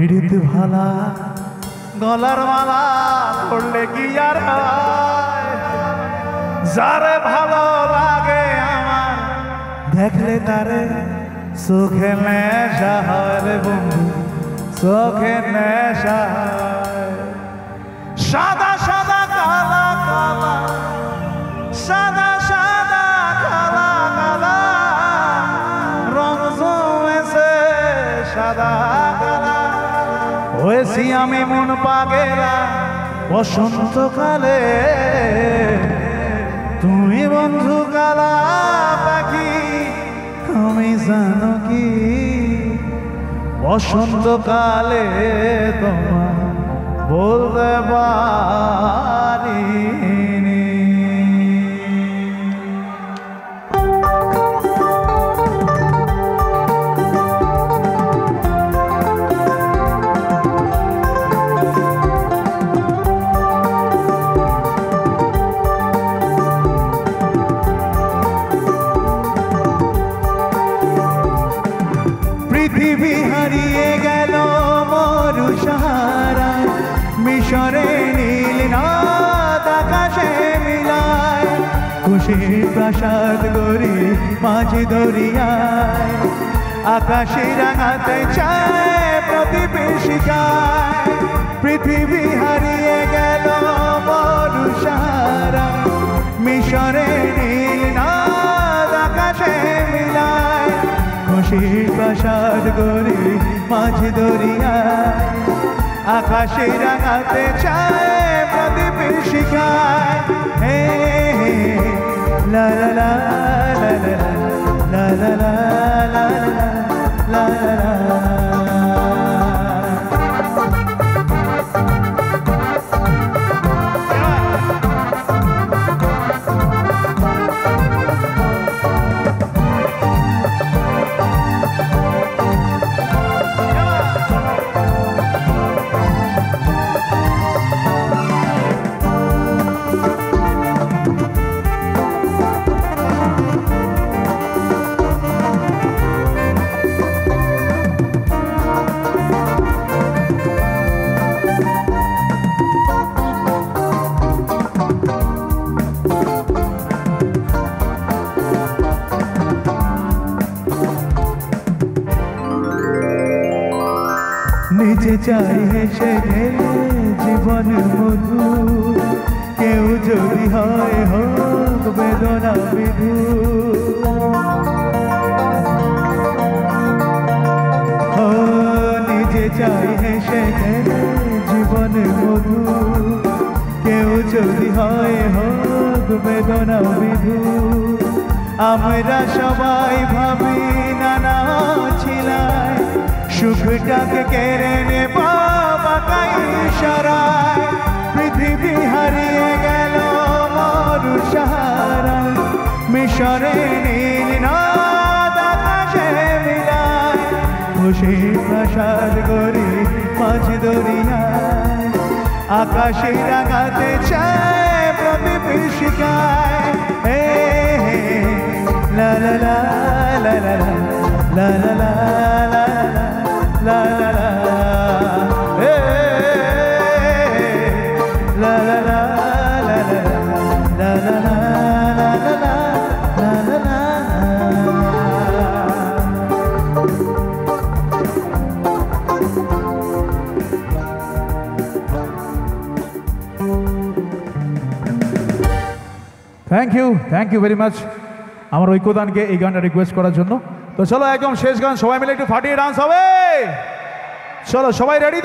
পীড়িত ভালা গলার মালা পড়লে কি আর হয়? যারে ভালো লাগে আমার দেখলে তারে চোখে নেশা হয় রে বন্ধু, চোখে নেশা হয়। সাদা সাদা কালা কালা, সাদা সাদা কালা কালা, রং জমেছে সাদা কালা। হয়েছি আমি মন পাগেলা বসন্তকালে, তুমি বন্ধু কালা পাখি আমি জানো কি বসন্তকালে তোমার বলতে পারিনি। পৃথিবী হারিয়ে গেল মরু সাহারায়, মিশরে নীল নদ আকাশে মিলায়, খুশির প্রাসাদ গড়ি মাঝি দরিয়ায়, আকাশে রাঙাতে চায় প্রতিবেশিকায়। পৃথিবী হারিয়ে গেল মরু সাহারায়, মিশরে নীল নদ আকাশে মিলায়, খুশির প্রাসাদ গড়ি মাঝি দরিয়ায়, আকাশে রাঙাতে চায় প্রতিবেশিকায়। হে লা লা লা লা লা লা লা লা লা লা লা। নিজে চাই হেসে গেলে জীবন মধু, কেউ যদি হয় হোক বেদনা বিধু। ও নিজে চাই হেসে গেলে জীবন মধু, কেউ যদি হয় হোক বেদনা বিধু। আমরা সবাই ভাবি নানা ছিলায়, সুখটাকে কেড়ে নেব বাঁকাই ইশারায়। পৃথিবী হারিয়ে গেল মরু সাহারায়, মিশরে নীল নদ আকাশে মিলায়, খুশির প্রাসাদ গড়ি মাঝি দরিয়ায়, আকাশে রাঙাতে চায় প্রতিবেশিকায়। হে লা লা লা লা লা লা লা লা লা la la la, hey, la la la la la la la la la la la. Thank you very much আমার ঐক্যদানকে এই গানটা রিকোয়েস্ট করার জন্য। তো চলো একদম শেষ গান, সবাই মিলে একটু ফাটিয়ে ডান্স হবে। চলো সবাই রেডি তো?